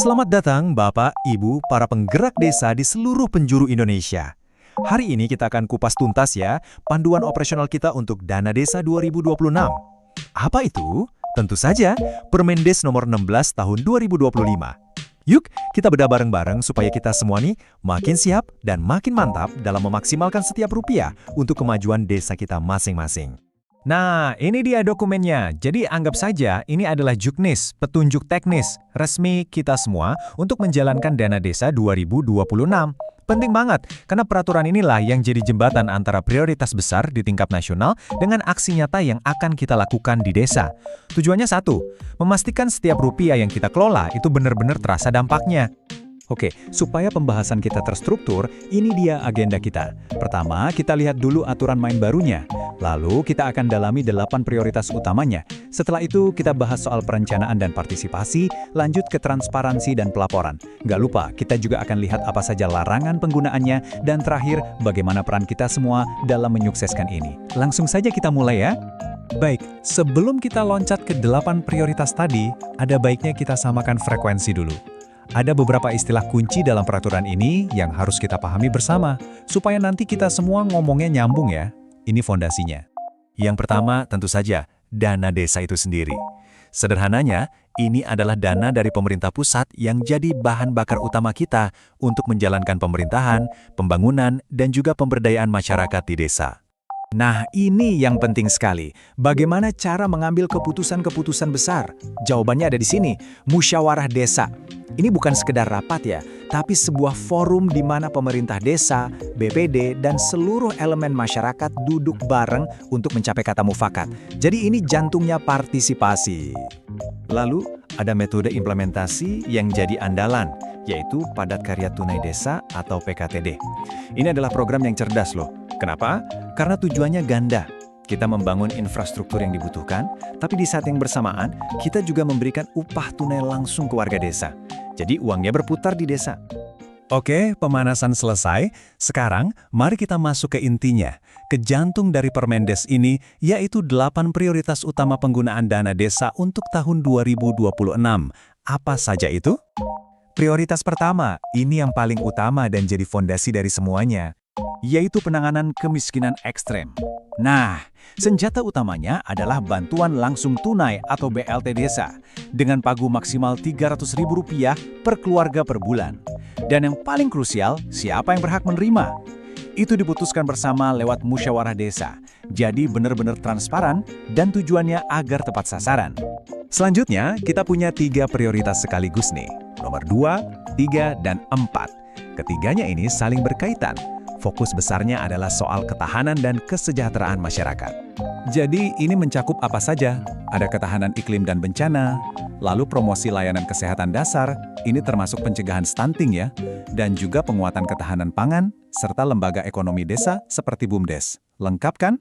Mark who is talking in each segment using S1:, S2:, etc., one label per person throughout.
S1: Selamat datang Bapak, Ibu, para penggerak desa di seluruh penjuru Indonesia. Hari ini kita akan kupas tuntas ya, panduan operasional kita untuk Dana Desa 2026. Apa itu? Tentu saja, Permendes nomor 16 tahun 2025. Yuk, kita bedah bareng-bareng supaya kita semua nih makin siap dan makin mantap dalam memaksimalkan setiap rupiah untuk kemajuan desa kita masing-masing. Nah, ini dia dokumennya. Jadi anggap saja ini adalah juknis, petunjuk teknis, resmi kita semua untuk menjalankan Dana Desa 2026. Penting banget, karena peraturan inilah yang jadi jembatan antara prioritas besar di tingkat nasional dengan aksi nyata yang akan kita lakukan di desa. Tujuannya satu, memastikan setiap rupiah yang kita kelola itu benar-benar terasa dampaknya. Oke, supaya pembahasan kita terstruktur, ini dia agenda kita. Pertama, kita lihat dulu aturan main barunya. Lalu, kita akan dalami 8 prioritas utamanya. Setelah itu, kita bahas soal perencanaan dan partisipasi, lanjut ke transparansi dan pelaporan. Nggak lupa, kita juga akan lihat apa saja larangan penggunaannya, dan terakhir, bagaimana peran kita semua dalam menyukseskan ini. Langsung saja kita mulai ya. Baik, sebelum kita loncat ke 8 prioritas tadi, ada baiknya kita samakan frekuensi dulu. Ada beberapa istilah kunci dalam peraturan ini yang harus kita pahami bersama, supaya nanti kita semua ngomongnya nyambung ya. Ini fondasinya. Yang pertama, tentu saja, dana desa itu sendiri. Sederhananya, ini adalah dana dari pemerintah pusat yang jadi bahan bakar utama kita untuk menjalankan pemerintahan, pembangunan, dan juga pemberdayaan masyarakat di desa. Nah, ini yang penting sekali. Bagaimana cara mengambil keputusan-keputusan besar? Jawabannya ada di sini, musyawarah desa. Ini bukan sekedar rapat ya, tapi sebuah forum di mana pemerintah desa, BPD, dan seluruh elemen masyarakat duduk bareng untuk mencapai kata mufakat. Jadi ini jantungnya partisipasi. Lalu, ada metode implementasi yang jadi andalan, yaitu Padat Karya Tunai Desa atau PKTD. Ini adalah program yang cerdas loh. Kenapa? Karena tujuannya ganda. Kita membangun infrastruktur yang dibutuhkan, tapi di saat yang bersamaan, kita juga memberikan upah tunai langsung ke warga desa. Jadi uangnya berputar di desa. Oke, pemanasan selesai. Sekarang, mari kita masuk ke intinya. Ke jantung dari Permendes ini, yaitu 8 prioritas utama penggunaan dana desa untuk tahun 2026. Apa saja itu? Prioritas pertama, ini yang paling utama dan jadi fondasi dari semuanya, yaitu penanganan kemiskinan ekstrem. Nah, senjata utamanya adalah bantuan langsung tunai atau BLT desa, dengan pagu maksimal Rp300.000 per keluarga per bulan. Dan yang paling krusial, siapa yang berhak menerima? Itu diputuskan bersama lewat musyawarah desa, jadi benar-benar transparan dan tujuannya agar tepat sasaran. Selanjutnya, kita punya 3 prioritas sekaligus nih, nomor 2, 3, dan 4. Ketiganya ini saling berkaitan. Fokus besarnya adalah soal ketahanan dan kesejahteraan masyarakat. Jadi ini mencakup apa saja? Ada ketahanan iklim dan bencana, lalu promosi layanan kesehatan dasar, ini termasuk pencegahan stunting ya, dan juga penguatan ketahanan pangan, serta lembaga ekonomi desa seperti BUMDes. Lengkap kan?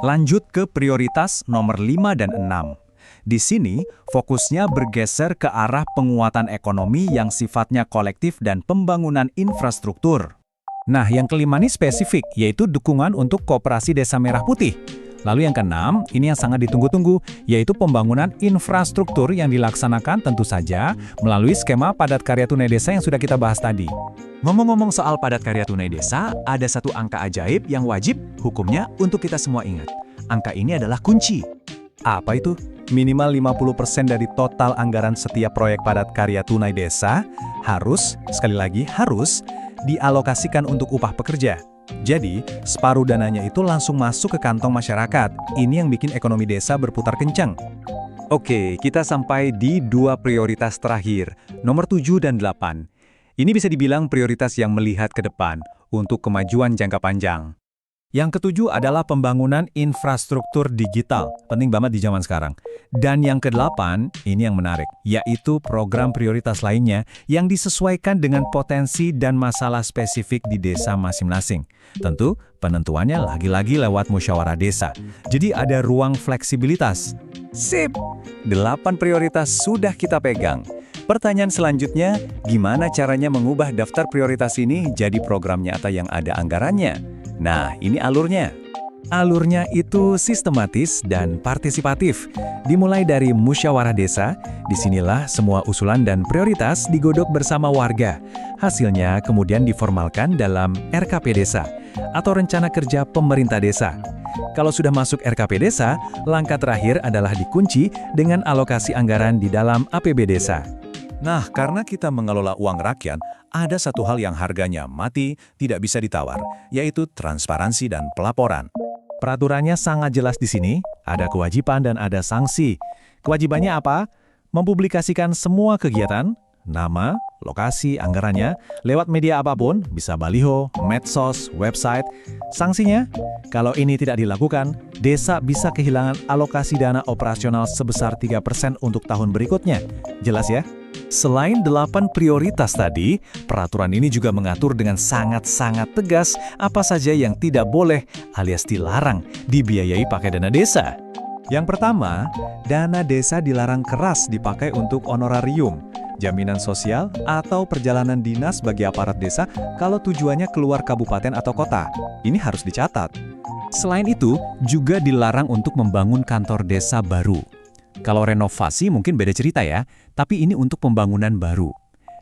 S1: Lanjut ke prioritas nomor 5 dan 6. Di sini, fokusnya bergeser ke arah penguatan ekonomi yang sifatnya kolektif dan pembangunan infrastruktur. Nah, yang kelima ini spesifik, yaitu dukungan untuk Koperasi Desa Merah Putih. Lalu yang keenam, ini yang sangat ditunggu-tunggu, yaitu pembangunan infrastruktur yang dilaksanakan tentu saja melalui skema Padat Karya Tunai Desa yang sudah kita bahas tadi. Ngomong-ngomong soal Padat Karya Tunai Desa, ada satu angka ajaib yang wajib hukumnya untuk kita semua ingat. Angka ini adalah kunci. Apa itu? Minimal 50% dari total anggaran setiap proyek Padat Karya Tunai Desa harus, sekali lagi harus, dialokasikan untuk upah pekerja. Jadi, separuh dananya itu langsung masuk ke kantong masyarakat. Ini yang bikin ekonomi desa berputar kencang. Oke, kita sampai di 2 prioritas terakhir, nomor 7 dan 8. Ini bisa dibilang prioritas yang melihat ke depan untuk kemajuan jangka panjang. Yang ketujuh adalah pembangunan infrastruktur digital, penting banget di zaman sekarang. Dan yang ke-8, ini yang menarik, yaitu program prioritas lainnya yang disesuaikan dengan potensi dan masalah spesifik di desa masing-masing. Tentu, penentuannya lagi-lagi lewat musyawarah desa. Jadi ada ruang fleksibilitas. Sip! 8 prioritas sudah kita pegang. Pertanyaan selanjutnya, gimana caranya mengubah daftar prioritas ini jadi program nyata yang ada anggarannya? Nah, ini alurnya.
S2: Alurnya itu sistematis dan partisipatif. Dimulai dari musyawarah desa, disinilah semua usulan dan prioritas digodok bersama warga. Hasilnya kemudian diformalkan dalam RKP Desa atau Rencana Kerja Pemerintah Desa. Kalau sudah masuk RKP Desa, langkah terakhir adalah dikunci dengan alokasi anggaran di dalam APB Desa.
S3: Nah, karena kita mengelola uang rakyat, ada satu hal yang harganya mati, tidak bisa ditawar, yaitu transparansi dan pelaporan.
S2: Peraturannya sangat jelas di sini, ada kewajiban dan ada sanksi. Kewajibannya apa? Mempublikasikan semua kegiatan, nama, lokasi, anggarannya, lewat media apapun, bisa baliho, medsos, website. Sanksinya, kalau ini tidak dilakukan, desa bisa kehilangan alokasi dana operasional sebesar 3% untuk tahun berikutnya. Jelas ya? Selain 8 prioritas tadi, peraturan ini juga mengatur dengan sangat-sangat tegas apa saja yang tidak boleh alias dilarang dibiayai pakai dana desa.
S1: Yang pertama, dana desa dilarang keras dipakai untuk honorarium, jaminan sosial, atau perjalanan dinas bagi aparat desa kalau tujuannya keluar kabupaten atau kota. Ini harus dicatat.
S2: Selain itu, juga dilarang untuk membangun kantor desa baru. Kalau renovasi mungkin beda cerita ya, tapi ini untuk pembangunan baru.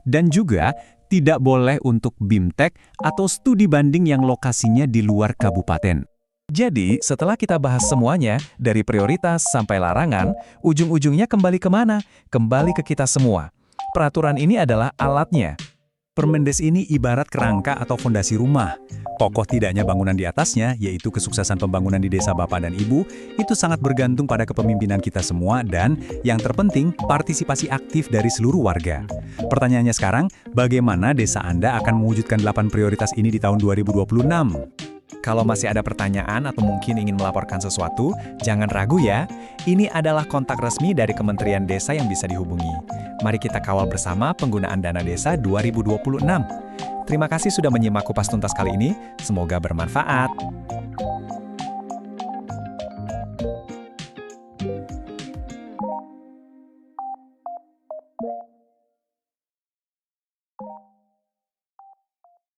S2: Dan juga tidak boleh untuk BIMTEK atau studi banding yang lokasinya di luar kabupaten. Jadi, setelah kita bahas semuanya, dari prioritas sampai larangan, ujung-ujungnya kembali kemana? Kembali ke kita semua. Peraturan ini adalah alatnya. Permendes ini ibarat kerangka atau fondasi rumah. Kokoh tidaknya bangunan di atasnya, yaitu kesuksesan pembangunan di desa Bapak dan Ibu, itu sangat bergantung pada kepemimpinan kita semua dan, yang terpenting, partisipasi aktif dari seluruh warga. Pertanyaannya sekarang, bagaimana desa Anda akan mewujudkan 8 prioritas ini di tahun 2026? Kalau masih ada pertanyaan atau mungkin ingin melaporkan sesuatu, jangan ragu ya. Ini adalah kontak resmi dari Kementerian Desa yang bisa dihubungi. Mari kita kawal bersama penggunaan dana desa 2026. Terima kasih sudah menyimak Kupas Tuntas kali ini. Semoga bermanfaat.